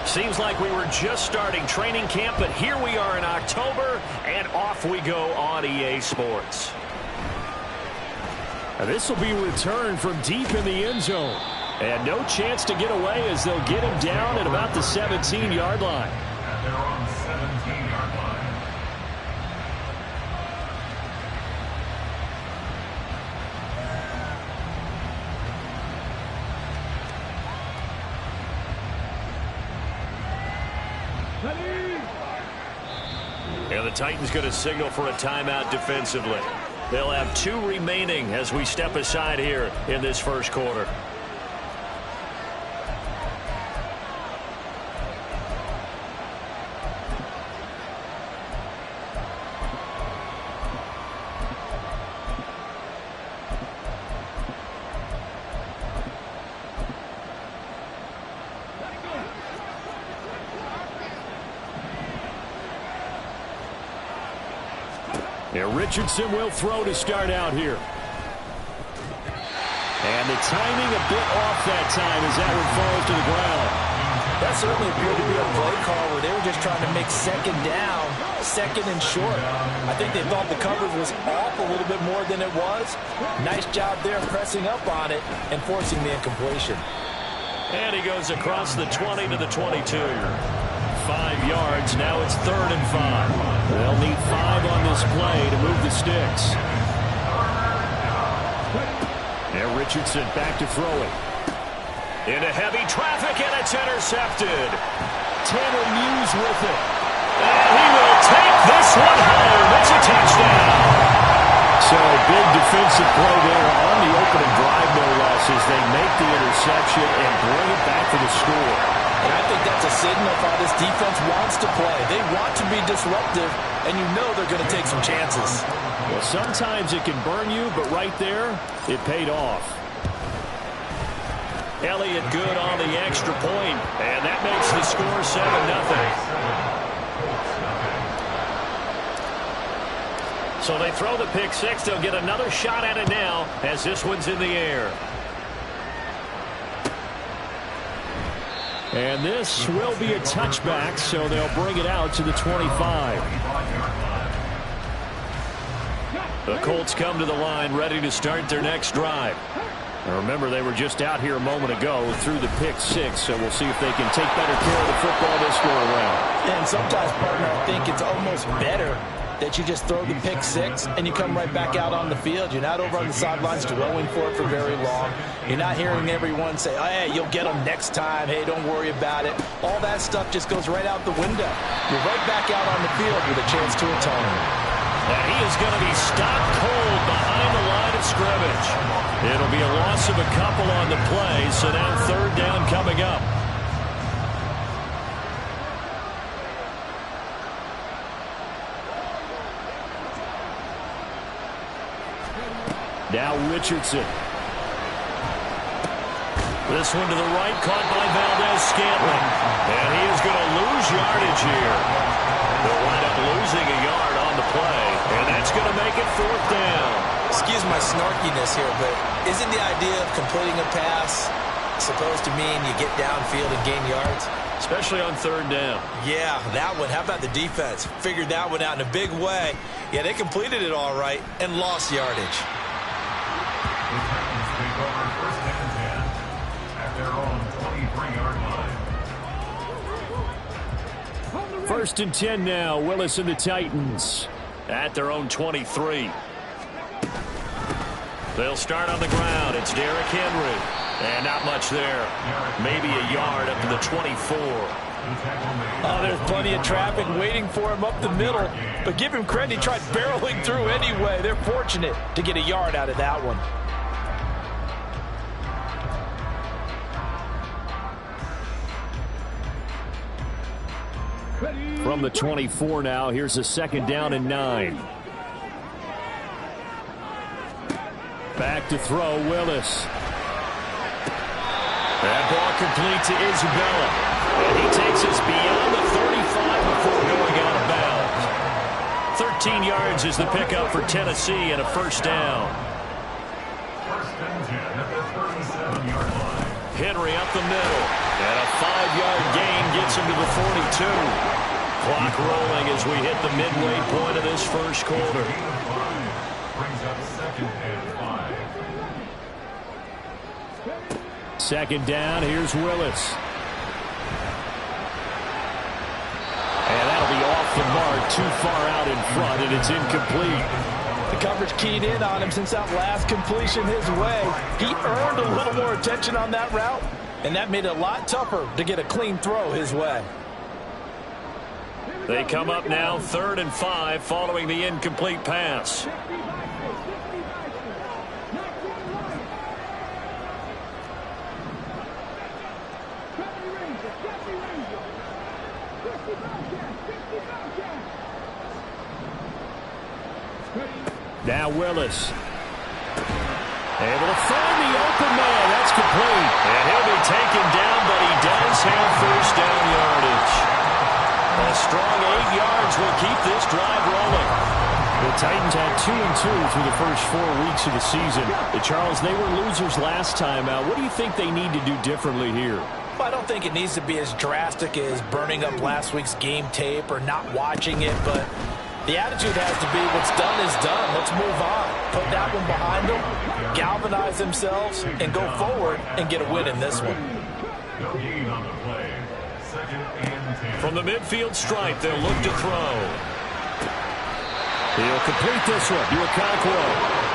Seems like we were just starting training camp, but here we are in October, and off we go on EA Sports. This will be returned from deep in the end zone. And no chance to get away as they'll get him down at about the 17-yard line. They're on the 17-yard line. And the Titans going to signal for a timeout defensively. They'll have 2 remaining as we step aside here in this first quarter. Yeah, Richardson will throw to start out here. And the timing a bit off that time as that one falls to the ground. That certainly appeared to be a play call where they were just trying to make second down, second and short. I think they thought the coverage was off a little bit more than it was. Nice job there pressing up on it and forcing the incompletion. And he goes across the 20 to the 22. 5 yards. Now it's 3rd and 5. They'll need 5 on this play to move the sticks. And Richardson back to throw it. Into heavy traffic, and it's intercepted. Tanner Muse with it. And he will take this one home. It's a touchdown. So big defensive play there on the opening drive, no less, as they make the interception and bring it back for the score. And I think that's a signal of how this defense wants to play. They want to be disruptive, and you know they're going to take some chances. Well, sometimes it can burn you, but right there, it paid off. Elliott good on the extra point, and that makes the score 7-0. So they throw the pick six. They'll get another shot at it now as this one's in the air. And this will be a touchback, so they'll bring it out to the 25. The Colts come to the line ready to start their next drive. Now remember, they were just out here a moment ago through the pick six, so we'll see if they can take better care of the football this go around. And sometimes, partner, I think it's almost better that you just throw the pick six and you come right back out on the field. You're not over on the sidelines dwelling for it for very long. You're not hearing everyone say, oh, hey, you'll get them next time. Hey, don't worry about it. All that stuff just goes right out the window. You're right back out on the field with a chance to atone. And he is going to be stopped cold behind the line of scrimmage. It'll be a loss of a couple on the play, so now 3rd down coming up. Now Richardson. This one to the right, caught by Valdez-Scantling. And he is going to lose yardage here. They'll wind up losing a yard on the play, and that's going to make it 4th down. Excuse my snarkiness here, but isn't the idea of completing a pass supposed to mean you get downfield and gain yards? Especially on 3rd down. Yeah, that one. How about the defense? Figured that one out in a big way. Yeah, they completed it all right and lost yardage. The Titans take over 1st and 10 at their own 23-yard line. 1st and 10 now. Willis and the Titans. At their own 23. They'll start on the ground. It's Derrick Henry. And not much there. Maybe a yard up to the 24. Oh, there's plenty of traffic waiting for him up the middle. But give him credit, he tried barreling through anyway. They're fortunate to get a yard out of that one. From the 24 now, here's a 2nd down and 9. Back to throw, Willis. That ball complete to Isabella. And he takes us beyond the 35 before going out of bounds. 13 yards is the pickup for Tennessee and a 1st down. 1st and 10 at the 37-yard line. Henry up the middle. And a 5-yard gain gets him to the 42. Clock rolling as we hit the midway point of this first quarter. Brings up 2nd and 5. Second down, here's Willis. And that'll be off the mark, too far out in front, and it's incomplete. The coverage keyed in on him since that last completion his way. He earned a little more attention on that route, and that made it a lot tougher to get a clean throw his way. They come up now 3rd and 5 following the incomplete pass. Now Willis. Able to find the open man. That's complete. And he'll be taken down, but he does have first down yardage. A strong 8 yards will keep this drive rolling. The Titans had 2-2 through the first 4 weeks of the season. Charles, they were losers last time out. What do you think they need to do differently here? Well, I don't think it needs to be as drastic as burning up last week's game tape or not watching it, but the attitude has to be what's done is done. Let's move on. Put that one behind them, galvanize themselves, and go forward and get a win in this one. No gain on the play. 2nd and 10. From the midfield stripe, they'll look to throw. He'll complete this one to Okonkwo.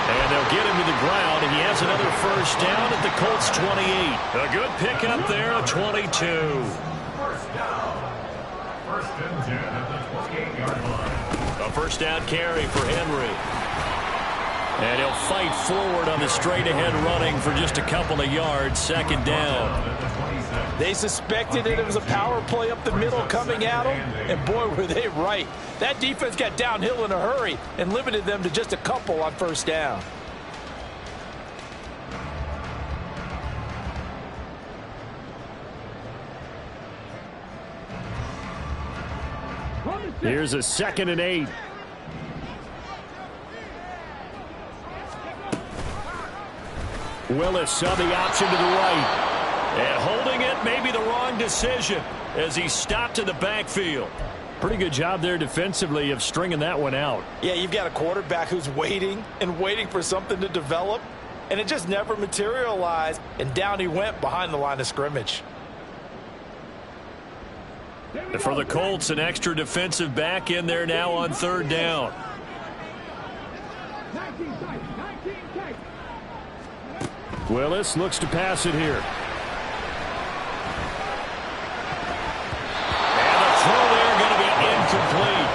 And they'll get him to the ground. He has another first down at the Colts 28. A good pickup there at 22. First down. 1st and 10 at the 28-yard line. A first down carry for Henry. And he'll fight forward on the straight-ahead running for just a couple of yards. 2nd down. They suspected it was a power play up the middle coming at them, and boy, were they right. That defense got downhill in a hurry and limited them to just a couple on first down. Here's a 2nd and 8. Willis saw the option to the right. And holding it may be the wrong decision as he stopped in the backfield. Pretty good job there defensively of stringing that one out. Yeah, you've got a quarterback who's waiting and waiting for something to develop, and it just never materialized, and down he went behind the line of scrimmage. And for the Colts, an extra defensive back in there now on 3rd down. Willis looks to pass it here. And the throw there going to be incomplete.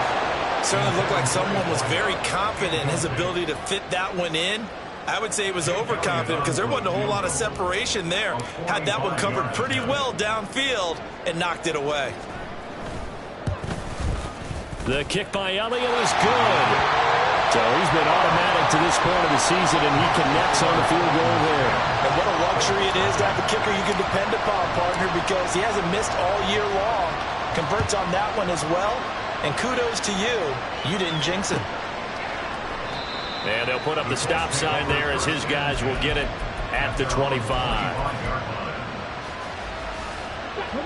Certainly looked like someone was very confident in his ability to fit that one in. I would say he was overconfident because there wasn't a whole lot of separation there. Had that one covered pretty well downfield and knocked it away. The kick by Elliott is good. So he's been automatic to this point of the season, and he connects on the field goal there. And what a luxury it is to have a kicker you can depend upon, partner, because he hasn't missed all year long. Converts on that one as well. And kudos to you. You didn't jinx it. And they'll put up the stop sign there as his guys will get it at the 25.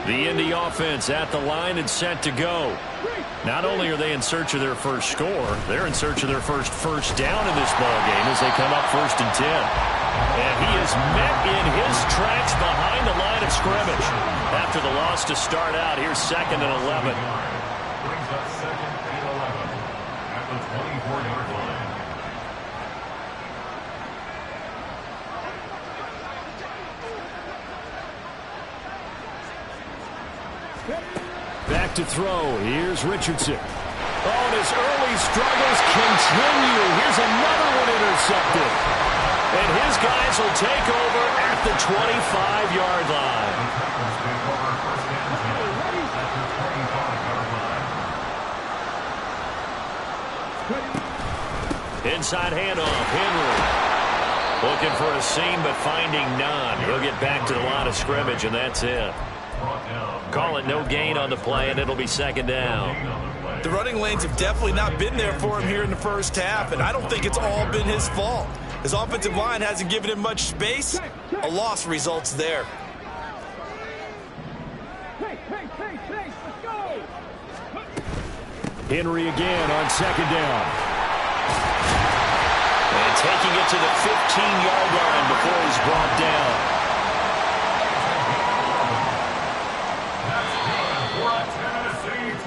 The Indy offense at the line and set to go. Not only are they in search of their first score, they're in search of their first down in this ballgame as they come up 1st and 10. And he is met in his tracks behind the line of scrimmage. After the loss to start out, here's 2nd and 11. Brings up 2nd and 11 at the 24-yard line. Back to throw. Here's Richardson. Oh, and his early struggles continue. Here's another one intercepted. And his guys will take over at the 25-yard line. Inside handoff, Henry. Looking for a seam, but finding none. He'll get back to the line of scrimmage, and that's it. Call it no gain on the play, and it'll be 2nd down. The running lanes have definitely not been there for him here in the first half, and I don't think it's all been his fault. His offensive line hasn't given him much space. A loss results there. Henry again on second down. And taking it to the 15-yard line before he's brought down.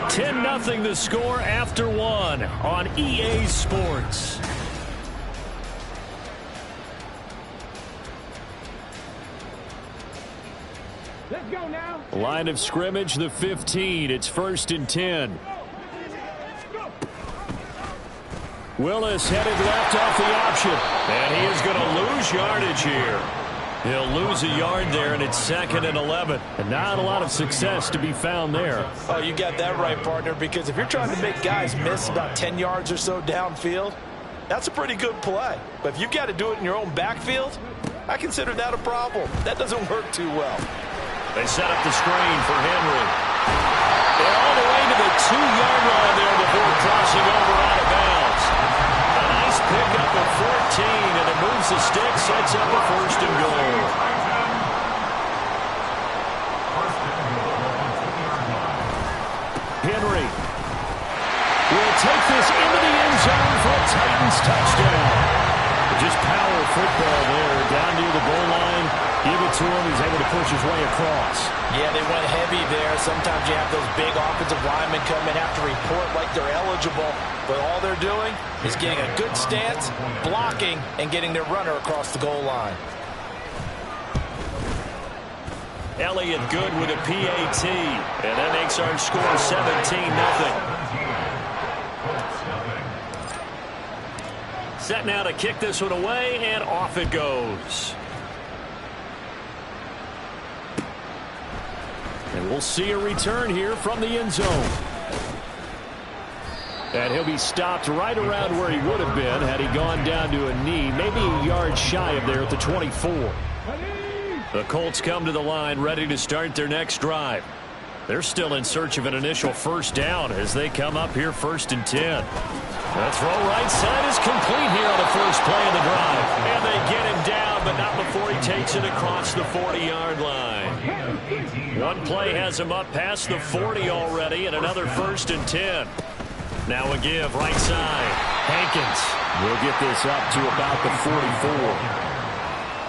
10-0 the score after one on EA Sports. Let's go now. Line of scrimmage, the 15. It's 1st and 10. Willis headed left off the option. And he is going to lose yardage here. He'll lose a yard there, and it's 2nd and 11. And not a lot of success to be found there. Oh, you got that right, partner, because if you're trying to make guys miss about 10 yards or so downfield, that's a pretty good play. But if you've got to do it in your own backfield, I consider that a problem. That doesn't work too well. They set up the screen for Henry. They're all the way to the 2-yard line there before crossing over out of bounds. A nice pickup at 14, and it moves the stick, sets up a 1st and goal. Henry will take this into the end zone for a Titans touchdown. Just power football there, down near the goal line. Give it to him. He's able to push his way across. Yeah, they went heavy there. Sometimes you have those big offensive linemen come and have to report like they're eligible. But all they're doing is getting a good stance, blocking, and getting their runner across the goal line. Elliott good with a PAT. And that makes our score 17-0. Set now to kick this one away, and off it goes. And we'll see a return here from the end zone. And he'll be stopped right around where he would have been had he gone down to a knee, maybe a yard shy of there at the 24. The Colts come to the line ready to start their next drive. They're still in search of an initial 1st down as they come up here 1st and 10. The throw right side is complete here on the first play of the drive. And they get him down, but not before he takes it across the 40-yard line. One play has him up past the 40 already, and another 1st and 10. Now a give right side. Hankins will get this up to about the 44.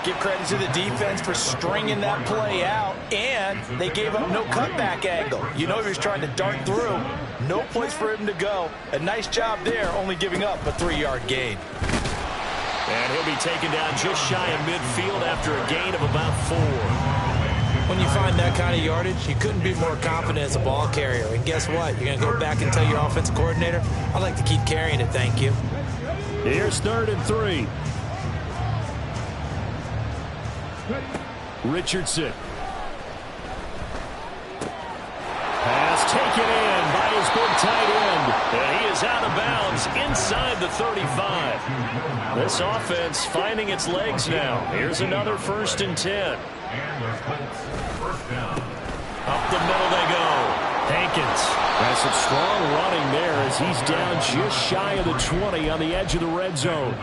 Give credit to the defense for stringing that play out, and they gave up no cutback angle. You know he was trying to dart through. No place for him to go. A nice job there, only giving up a 3-yard gain. And he'll be taken down just shy of midfield after a gain of about 4. When you find that kind of yardage, you couldn't be more confident as a ball carrier. And guess what? You're going to go back and tell your offensive coordinator, I'd like to keep carrying it, thank you. Here's 3rd and 3. Richardson. Pass taken in by his big tight end. And he is out of bounds inside the 35. This offense finding its legs now. Here's another 1st and 10. Up the middle they go. Hankins. That's some strong running there as he's down just shy of the 20 on the edge of the red zone.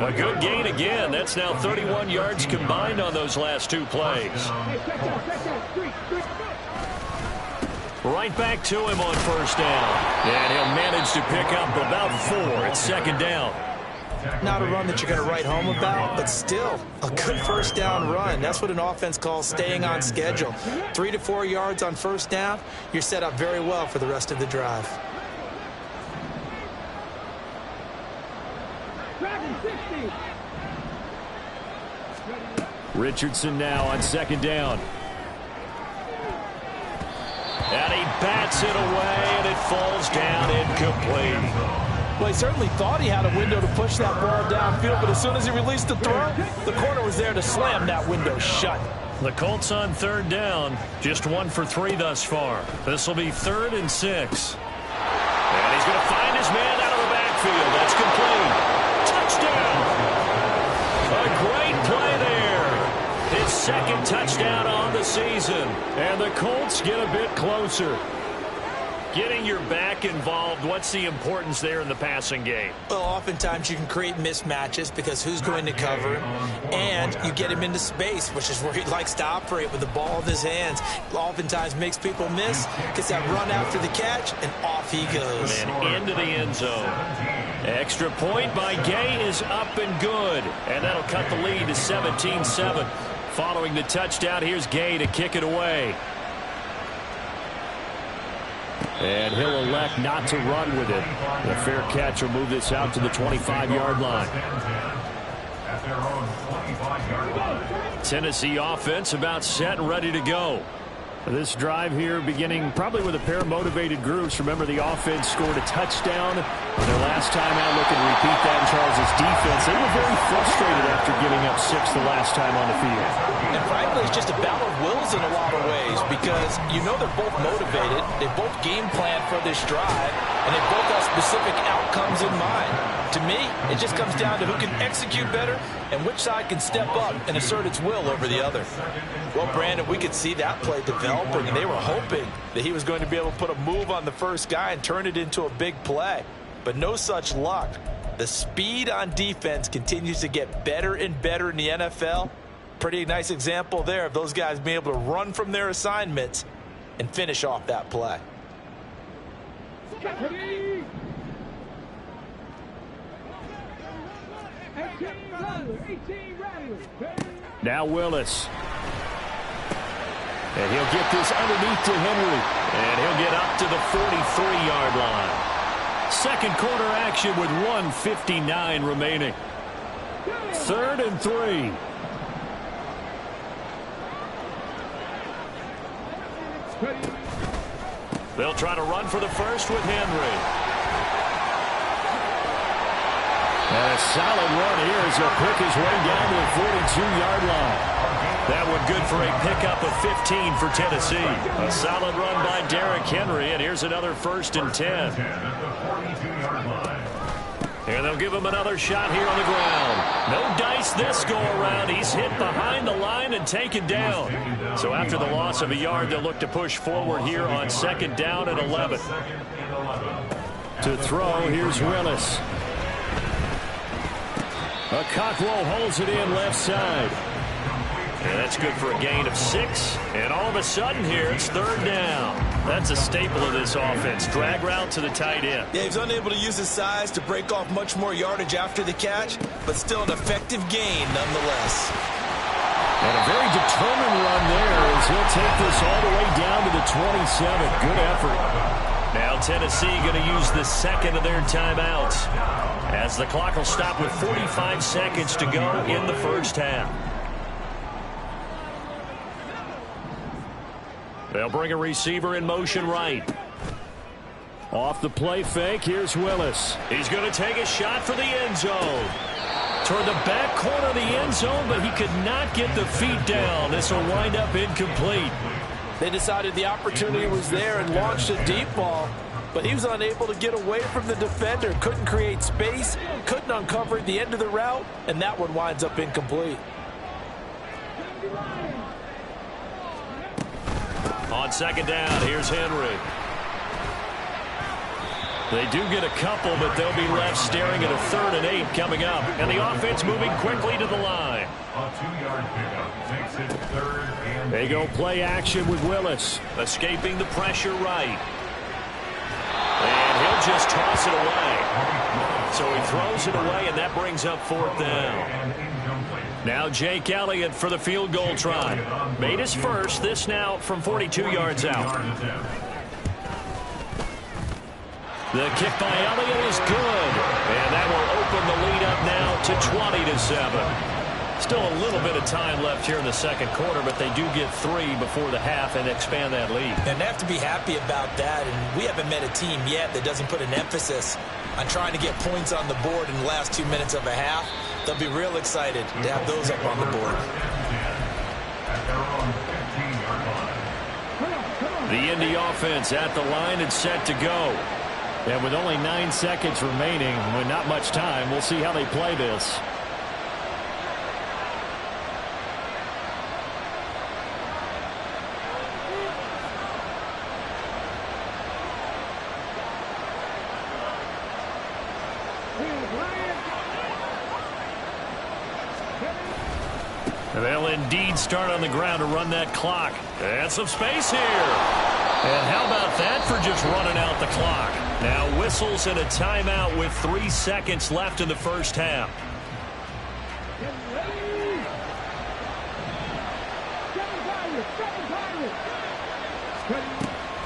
A good gain again. That's now 31 yards combined on those last 2 plays. Right back to him on 1st down. And he'll manage to pick up about 4 at 2nd down. Not a run that you're going to write home about, but still a good 1st down run. That's what an offense calls staying on schedule. 3 to 4 yards on 1st down, you're set up very well for the rest of the drive. Richardson now on 2nd down. And he bats it away, and it falls down incomplete. Well, he certainly thought he had a window to push that ball downfield, but as soon as he released the throw, the corner was there to slam that window shut. The Colts on 3rd down, just 1 for 3 thus far. This will be 3rd and 6. And he's going to find his man out of the backfield. That's complete. Touchdown! A great play there. His 2nd touchdown on the season. And the Colts get a bit closer. Getting your back involved, what's the importance there in the passing game? Well, oftentimes you can create mismatches because who's going to cover him, and you get him into space, which is where he likes to operate with the ball in his hands. Oftentimes makes people miss, gets that run after the catch, and off he goes. And into the end zone. Extra point by Gay is up and good, and that'll cut the lead to 17-7. Following the touchdown, here's Gay to kick it away. And he'll elect not to run with it. The fair catch will move this out to the 25-yard line. Tennessee offense about set and ready to go. This drive here beginning probably with a pair of motivated groups. Remember, the offense scored a touchdown their last time out. Looking to repeat that in Charles' defense. They were very frustrated after giving up 6 the last time on the field. And frankly, it's just a battle of wills in a lot of ways because you know they're both motivated. They both game plan for this drive, and they both have specific outcomes in mind. To me, it just comes down to who can execute better and which side can step up and assert its will over the other. Well, Brandon, we could see that play developing, and they were hoping that he was going to be able to put a move on the first guy and turn it into a big play. But no such luck. The speed on defense continues to get better and better in the NFL. Pretty nice example there of those guys being able to run from their assignments and finish off that play. Now Willis. And he'll get this underneath to Henry. And he'll get up to the 43-yard line. Second quarter action with 1:59 remaining. 3rd and 3. They'll try to run for the first with Henry. And a solid run here as he'll pick his way down to the 42-yard line. That one good for a pickup of 15 for Tennessee. A solid run by Derrick Henry, and here's another 1st and 10. And they'll give him another shot here on the ground. No dice this go-around. He's hit behind the line and taken down. So after the loss of a yard, they'll look to push forward here on 2nd down and 11. To throw, here's Willis. Cockrell holds it in left side. And that's good for a gain of 6. And all of a sudden here, it's 3rd down. That's a staple of this offense. Drag route to the tight end. Yeah, he's unable to use his size to break off much more yardage after the catch, but still an effective gain nonetheless. And a very determined run there as he'll take this all the way down to the 27. Good effort. Now Tennessee going to use the second of their timeouts, as the clock will stop with 45 seconds to go in the first half. They'll bring a receiver in motion right. Off the play fake, here's Willis. He's going to take a shot for the end zone. Toward the back corner of the end zone, but he could not get the feet down. This will wind up incomplete. They decided the opportunity was there and launched a deep ball, but he was unable to get away from the defender. Couldn't create space, couldn't uncover the end of the route, and that one winds up incomplete. On 2nd down, here's Henry. They do get a couple, but they'll be left staring at a 3rd and 8 coming up. And the offense moving quickly to the line. A 2-yard pickup makes it 3rd and 8. They go play action with Willis. Escaping the pressure right. And he'll just toss it away. So he throws it away, and that brings up 4th down. Now Jake Elliott for the field goal try. Made his first, this now from 42 yards out. The kick by Elliott is good. And that will open the lead up now to 20-7. Still a little bit of time left here in the second quarter, but they do get 3 before the half and expand that lead. And they have to be happy about that. And we haven't met a team yet that doesn't put an emphasis on trying to get points on the board in the last 2 minutes of a half. They'll be real excited to have those up on the board. The Indy offense at the line and set to go. And with only 9 seconds remaining, with not much time, we'll see how they play this. They'll indeed start on the ground to run that clock. And some space here. And how about that for just running out the clock? Now whistles and a timeout with 3 seconds left in the first half.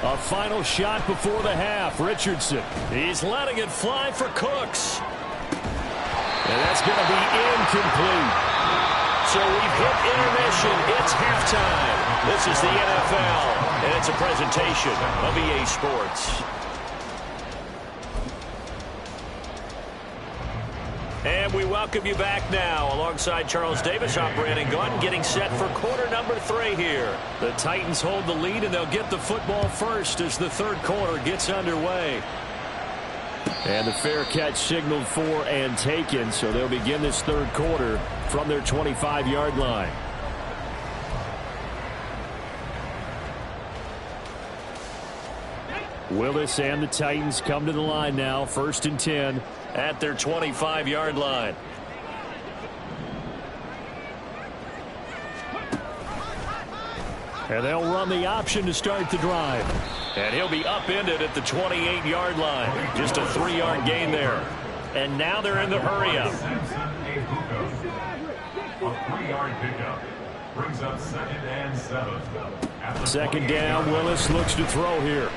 A final shot before the half. Richardson. He's letting it fly for Cooks. And that's going to be incomplete. So we've hit intermission. It's halftime. This is the NFL, and it's a presentation of EA Sports. And we welcome you back now. Alongside Charles Davis, I'm Brandon Gunn, getting set for quarter number 3 here. The Titans hold the lead, and they'll get the football first as the third quarter gets underway. And the fair catch signaled for and taken, so they'll begin this third quarter from their 25-yard line. Willis and the Titans come to the line now, 1st and 10 at their 25-yard line. And they'll run the option to start the drive. And he'll be upended at the 28-yard line. Just a 3-yard gain there. And now they're in the hurry-up. A 3-yard pickup brings up 2nd and 7. Second down, Willis looks to throw here.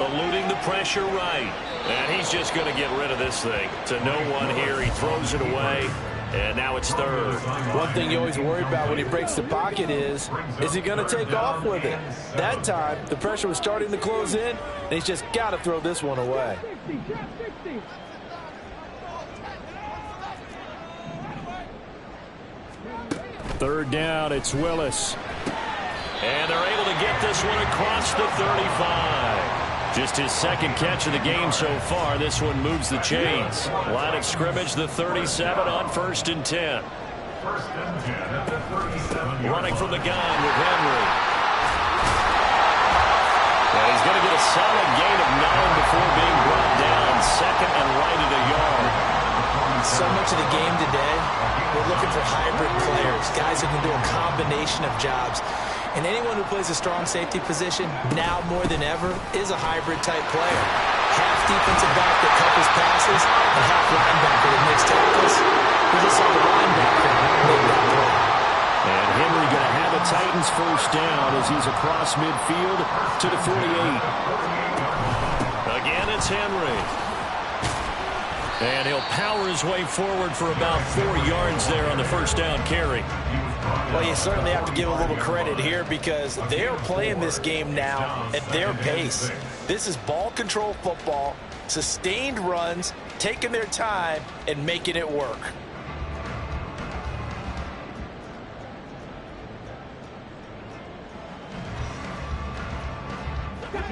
Eluding the pressure right. And he's just going to get rid of this thing. To no one here. He throws it away. And now it's third. One thing you always worry about when he breaks the pocket is he going to take off with it? That time, the pressure was starting to close in, and he's just got to throw this one away. Third down, it's Willis. And they're able to get this one across the 35. Just his second catch of the game so far. This one moves the chains. Line of scrimmage, the 37 on 1st and 10. 1st and 10 at the 37. Running from the gun with Henry. And he's going to get a solid gain of 9 before being brought down. 2nd and right at a yard. So much of the game today, we're looking for hybrid players, guys who can do a combination of jobs. And anyone who plays a strong safety position, now more than ever, is a hybrid-type player. Half defensive back that couples passes, and half linebacker that makes tackles. We just saw the linebacker make that play. And Henry going to have a Titans first down as he's across midfield to the 48. Again, it's Henry. And he'll power his way forward for about 4 yards there on the first down carry. Well, you certainly have to give a little credit here because they're playing this game now at their pace. This is ball control football, sustained runs, taking their time, and making it work.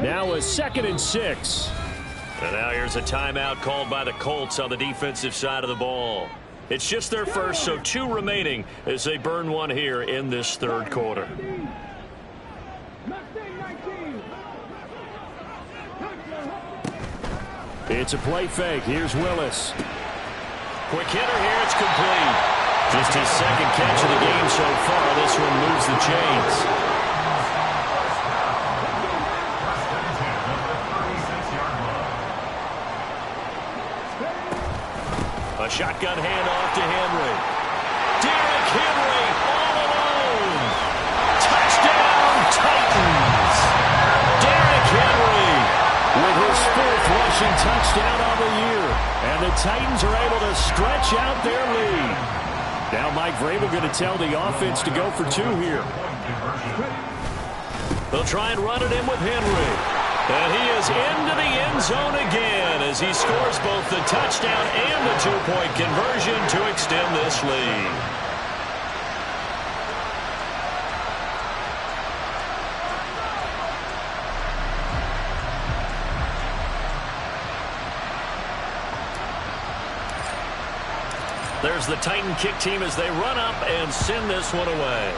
Now a 2nd and 6. And now here's a timeout called by the Colts on the defensive side of the ball. It's just their first, so 2 remaining as they burn one here in this third quarter. It's a play fake. Here's Willis. Quick hitter here. It's complete. Just his second catch of the game so far. This one moves the chains. A shotgun handoff to Henry. Derrick Henry all alone. Touchdown, Titans. Derrick Henry with his 4th rushing touchdown on the year. And the Titans are able to stretch out their lead. Now Mike Vrabel going to tell the offense to go for 2 here. They'll try and run it in with Henry. And he is into the end zone again as he scores both the touchdown and the 2-point conversion to extend this lead. There's the Titan kick team as they run up and send this one away.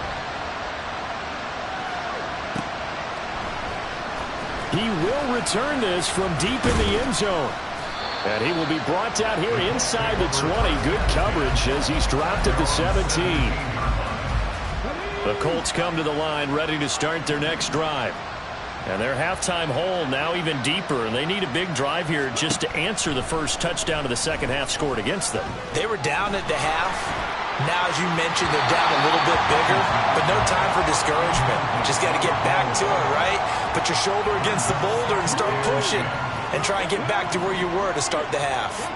He will return this from deep in the end zone. And he will be brought down here inside the 20. Good coverage as he's dropped at the 17. The Colts come to the line ready to start their next drive. And their halftime hole now even deeper, and they need a big drive here just to answer the first touchdown of the second half scored against them. They were down at the half. Now, as you mentioned, they're down a little bit bigger, but no time for discouragement. Just got to get back to it, right? Put your shoulder against the boulder and start pushing and try and get back to where you were to start the half.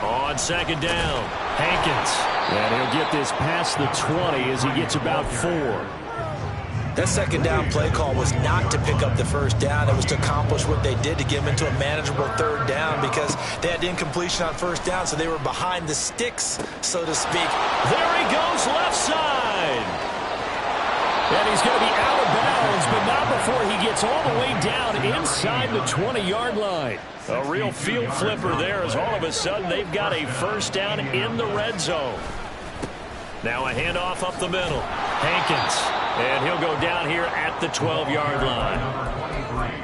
On second down, Hankins. And he'll get this past the 20 as he gets about 4. That second down play call was not to pick up the first down. It was to accomplish what they did to get them into a manageable third down because they had incompletion on first down, so they were behind the sticks, so to speak. There he goes, left side. And he's going to be out of bounds, but not before he gets all the way down inside the 20-yard line. A real field flipper there as all of a sudden they've got a first down in the red zone. Now a handoff up the middle. Hankins. And he'll go down here at the 12-yard line.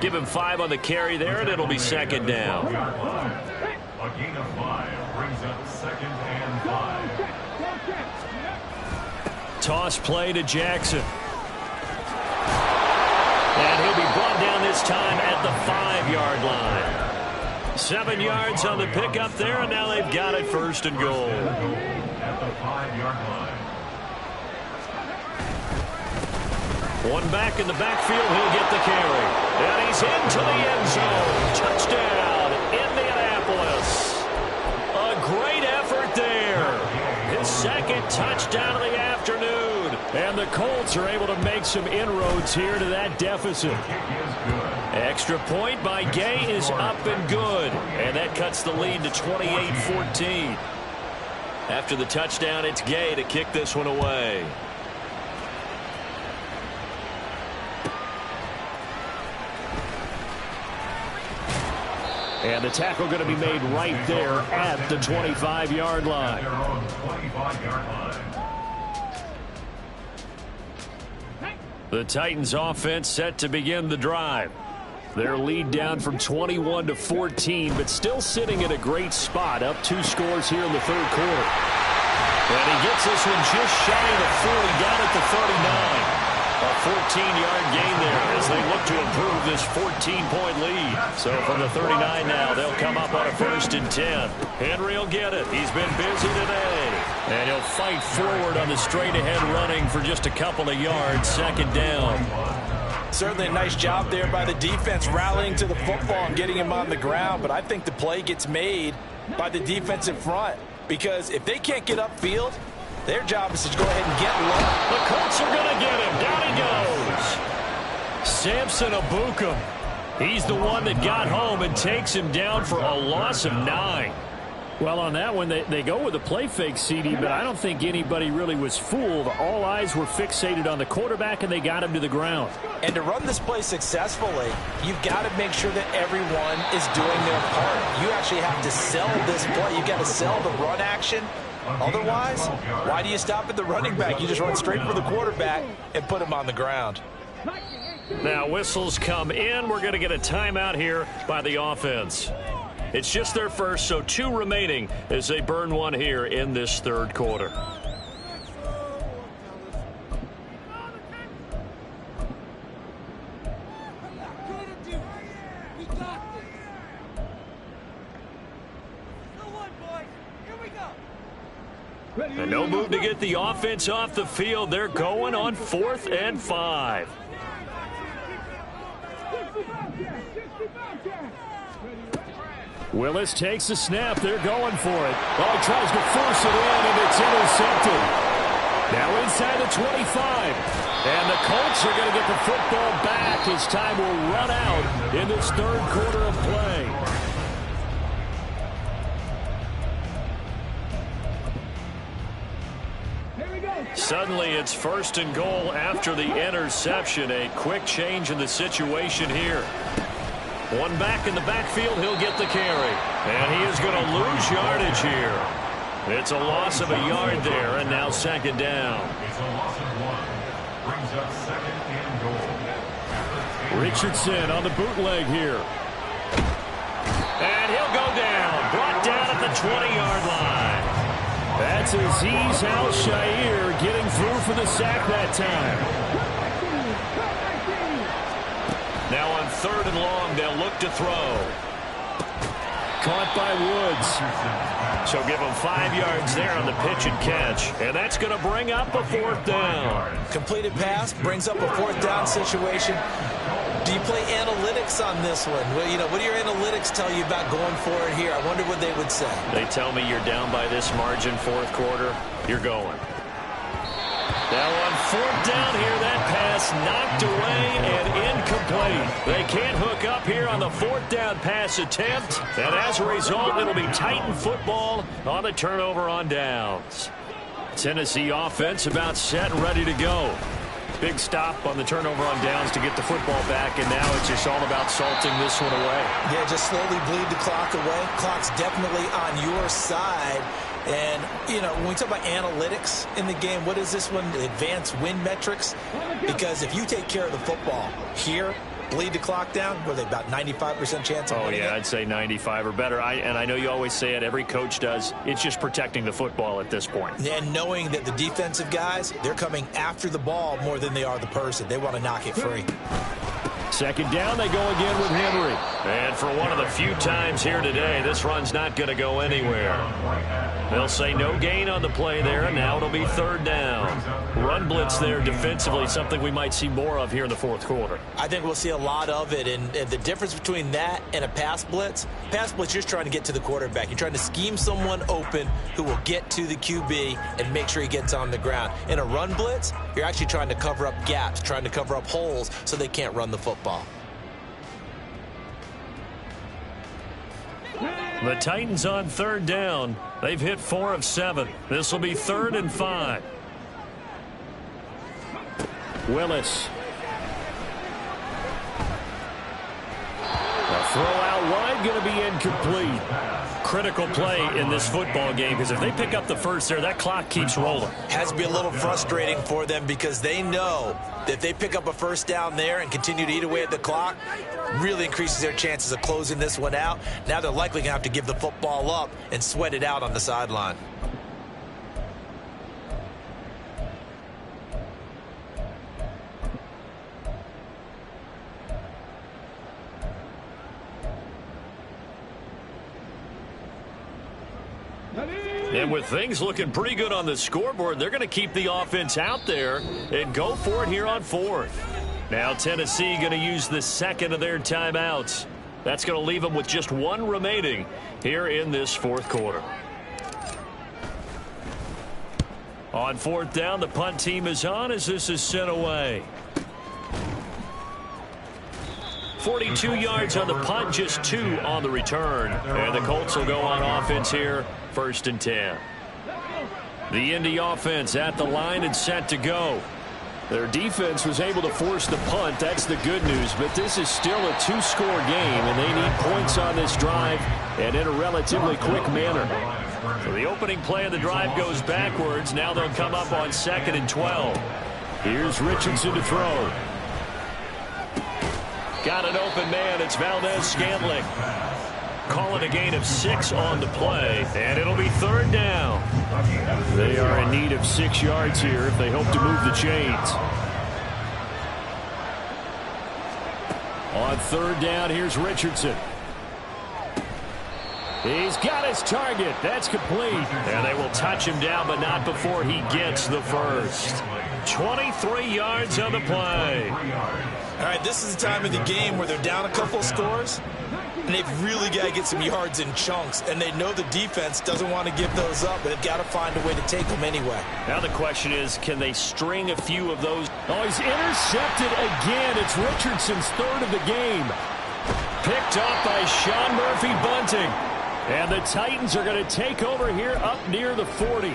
Give him 5 on the carry there, and it'll be second down. A gain of 5 brings up second and 5. Toss play to Jackson. And he'll be brought down this time at the 5-yard line. 7 yards on the pickup there, and now they've got it first and goal. At the 5-yard line. One back in the backfield, he'll get the carry. And he's into the end zone. Touchdown, Indianapolis. A great effort there. His second touchdown of the afternoon. And the Colts are able to make some inroads here to that deficit. Extra point by Gay is up and good. And that cuts the lead to 28-14. After the touchdown, it's Gay to kick this one away. And the tackle going to be made right there at the 25-yard line. Their own 25-yard line. The Titans offense set to begin the drive. Their lead down from 21 to 14, but still sitting at a great spot, up 2 scores here in the third quarter. And he gets this one just shy of the 40, down at the 39. A 14-yard gain there as they look to improve this 14-point lead. So from the 39 now, they'll come up on a 1st and 10. Henry will get it. He's been busy today. And he'll fight forward on the straight-ahead running for just a couple of yards. Second down. Certainly a nice job there by the defense rallying to the football and getting him on the ground. But I think the play gets made by the defensive front because if they can't get upfield, their job is to go ahead and get low. The Colts are going to get him. Down he goes. Samson Abukum. He's the one that got home and takes him down for a loss of 9. Well, on that one, they go with a play fake, CD, but I don't think anybody really was fooled. All eyes were fixated on the quarterback, and they got him to the ground. And to run this play successfully, you've got to make sure that everyone is doing their part. You actually have to sell this play. You've got to sell the run action. Otherwise, why do you stop at the running back? You just run straight for the quarterback and put him on the ground. Now whistles come in. We're going to get a timeout here by the offense. It's just their first, so 2 remaining as they burn one here in this third quarter. And no move to get the offense off the field. They're going on 4th and 5. Willis takes the snap. They're going for it. Oh, he tries to force it in, and it's intercepted. Now inside the 25. And the Colts are going to get the football back as time will run out in this third quarter of play. Suddenly it's 1st and goal after the interception. A quick change in the situation here. One back in the backfield, he'll get the carry. And he is going to lose yardage here. It's a loss of a yard there, and now second down. It's a loss of 1. Brings up second and goal. Richardson on the bootleg here. And he'll go down. Brought down at the 20-yard line. That's Azeez Al-Shaair getting through for the sack that time. Now on 3rd and long, they'll look to throw. Caught by Woods. So give him 5 yards there on the pitch and catch. And that's going to bring up a 4th down. Completed pass brings up a 4th down situation. Do you play analytics on this one? Well, you know, what do your analytics tell you about going for it here? I wonder what they would say. They tell me you're down by this margin 4th quarter. You're going. Now on 4th down here, that pass knocked away and incomplete. They can't hook up here on the 4th down pass attempt. And as a result, it'll be Titan football on the turnover on downs. Tennessee offense about set and ready to go. Big stop on the turnover on downs to get the football back, and now it's just all about salting this one away. Yeah, just slowly bleed the clock away. Clock's definitely on your side. And, you know, when we talk about analytics in the game, what is this one? Advanced win metrics? Because if you take care of the football here, bleed the clock down, what are they, about 95% chance of winning it? I'd say 95 or better. And I know you always say it, every coach does. It's just protecting the football at this point. And knowing that the defensive guys, they're coming after the ball more than they are the person. They want to knock it free. 2nd down, they go again with Henry. And for one of the few times here today, this run's not going to go anywhere. They'll say no gain on the play there, and now it'll be 3rd down. Run blitz there defensively, something we might see more of here in the 4th quarter. I think we'll see a lot of it, and the difference between that and a pass blitz, you're just trying to get to the quarterback. You're trying to scheme someone open who will get to the QB and make sure he gets on the ground. In a run blitz, you're actually trying to cover up gaps, trying to cover up holes so they can't run the football. The Titans on 3rd down. They've hit 4 of 7. This will be 3rd and 5. Willis. A throw out wide, going to be incomplete. Critical play in this football game, because if they pick up the first there, that clock keeps rolling. Has to be a little frustrating for them because they know that if they pick up a 1st down there and continue to eat away at the clock, really increases their chances of closing this one out. Now they're likely going to have to give the football up and sweat it out on the sideline. And with things looking pretty good on the scoreboard, they're going to keep the offense out there and go for it here on 4th. Now Tennessee going to use the 2nd of their timeouts. That's going to leave them with just 1 remaining here in this 4th quarter. On 4th down, the punt team is on as this is sent away. 42 yards on the punt, just 2 on the return. And the Colts will go on offense here, 1st and 10. The Indy offense at the line and set to go. Their defense was able to force the punt. That's the good news. But this is still a 2-score game, and they need points on this drive and in a relatively quick manner. So the opening play of the drive goes backwards. Now they'll come up on 2nd and 12. Here's Richardson to throw. Got an open man. It's Valdez-Scantling. Calling a gain of 6 on the play, and it'll be 3rd down. They are in need of 6 yards here if they hope to move the chains. On 3rd down, here's Richardson. He's got his target. That's complete. And they will touch him down, but not before he gets the first. 23 yards on the play. All right, this is the time of the game where they're down a couple scores, and they've really got to get some yards in chunks, and they know the defense doesn't want to give those up, but they've got to find a way to take them anyway. Now the question is, can they string a few of those? Oh, he's intercepted again. It's Richardson's 3rd of the game. Picked off by Sean Murphy-Bunting. And the Titans are going to take over here up near the 40.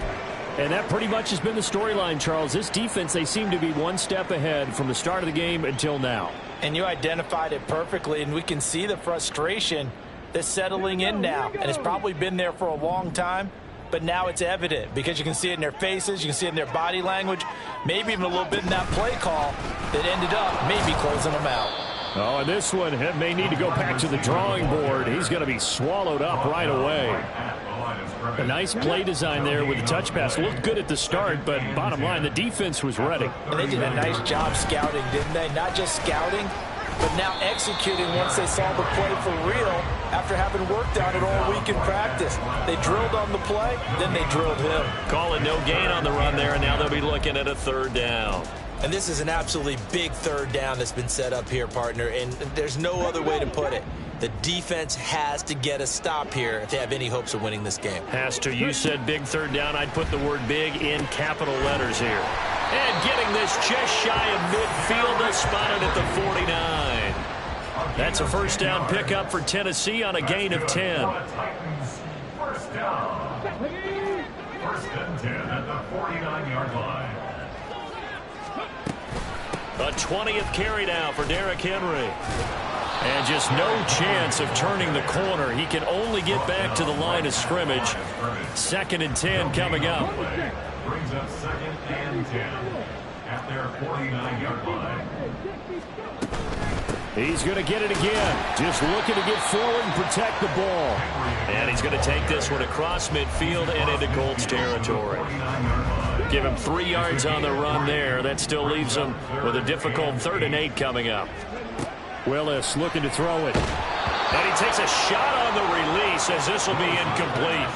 And that pretty much has been the storyline, Charles. This defense, they seem to be 1 step ahead from the start of the game until now. And you identified it perfectly, and we can see the frustration that's settling in now. And it's probably been there for a long time, but now it's evident because you can see it in their faces, you can see it in their body language, maybe even a little bit in that play call that ended up maybe closing them out. Oh, and this one may need to go back to the drawing board. He's going to be swallowed up right away. A nice play design there with the touch pass. Looked good at the start, but bottom line, the defense was ready. And they did a nice job scouting, didn't they? Not just scouting, but now executing once they saw the play for real after having worked on it all week in practice. They drilled on the play, then they drilled him. Call it no gain on the run there, and now they'll be looking at a third down. And this is an absolutely big third down that's been set up here, partner, and there's no other way to put it. The defense has to get a stop here if they have any hopes of winning this game. Has to. You said big third down. I'd put the word big in capital letters here. And getting this just shy of midfield. They spotted at the 49. That's a first down pickup for Tennessee on a gain of 10. First down. First and 10 at the 49-yard line. A 20th carry now for Derrick Henry. And just no chance of turning the corner. He can only get back to the line of scrimmage. Second and 10 coming up. Brings up second and 10 at their 49-yard line. He's going to get it again. Just looking to get forward and protect the ball. And he's going to take this one across midfield and into Colts territory. Give him 3 yards on the run there. That still leaves him with a difficult 3rd and 8 coming up. Willis looking to throw it. And he takes a shot on the release as this will be incomplete.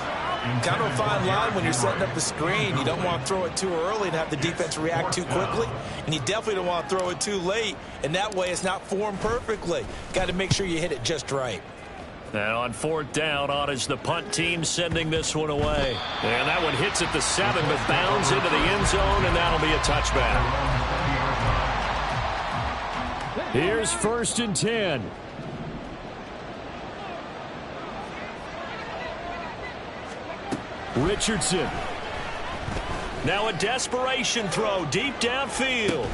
Kind of a fine line when you're setting up the screen. You don't want to throw it too early and have the defense react too quickly. And you definitely don't want to throw it too late. And that way it's not formed perfectly. Got to make sure you hit it just right. And on 4th down, on is the punt team sending this one away. And that one hits at the 7, but bounds into the end zone, and that'll be a touchback. Here's 1st and 10. Richardson. Now a desperation throw deep downfield.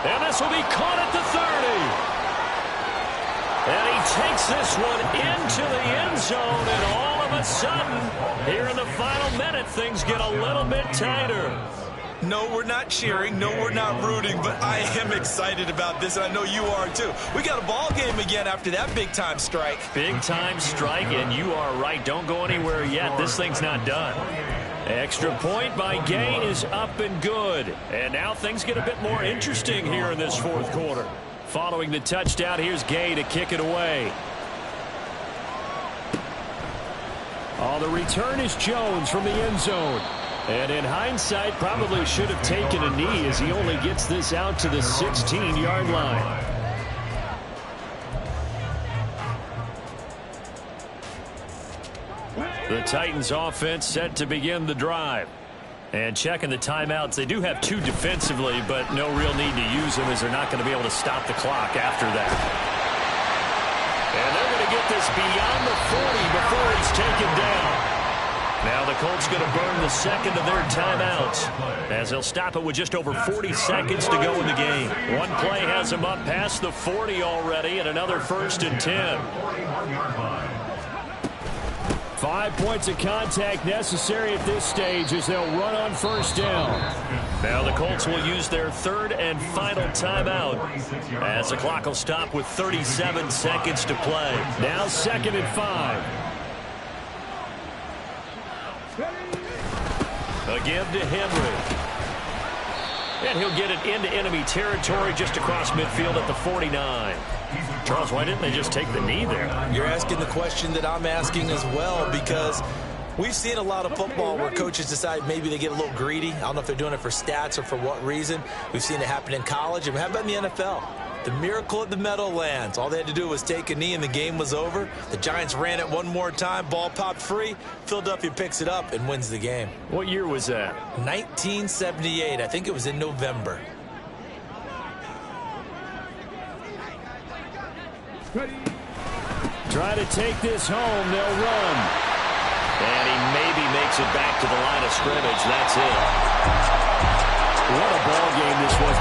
And this will be caught at the 30. And he takes this one into the end zone, and all of a sudden, here in the final minute, things get a little bit tighter. No, we're not cheering. No, we're not rooting, but I am excited about this, and I know you are too. We got a ball game again after that big-time strike. Big-time strike, and you are right. Don't go anywhere yet. This thing's not done. Extra point by Gay is up and good. And now things get a bit more interesting here in this 4th quarter. Following the touchdown, here's Gay to kick it away. Oh, the return is Jones from the end zone. And in hindsight, probably should have taken a knee as he only gets this out to the 16-yard line. The Titans offense set to begin the drive. And checking the timeouts, they do have 2 defensively, but no real need to use them as they're not going to be able to stop the clock after that. And they're going to get this beyond the 40 before he's taken down. Now the Colts going to burn the 2nd of their timeouts as they'll stop it with just over 40 seconds to go in the game. One play has them up past the 40 already, and another 1st and 10. 5 points of contact necessary at this stage as they'll run on 1st down. Now the Colts will use their 3rd and final timeout as the clock will stop with 37 seconds to play. Now 2nd and 5. A give to Henry. And he'll get it into enemy territory just across midfield at the 49. Charles, why didn't they just take the knee there? You're asking the question that I'm asking as well, because we've seen a lot of football where coaches decide maybe they get a little greedy. I don't know if they're doing it for stats or for what reason. We've seen it happen in college. And how about in the NFL? The miracle at the Meadowlands. All they had to do was take a knee and the game was over. The Giants ran it one more time. Ball popped free. Philadelphia picks it up and wins the game. What year was that? 1978. I think it was in November. Try to take this home. They'll run. And he maybe makes it back to the line of scrimmage. That's it. What a ball game this was.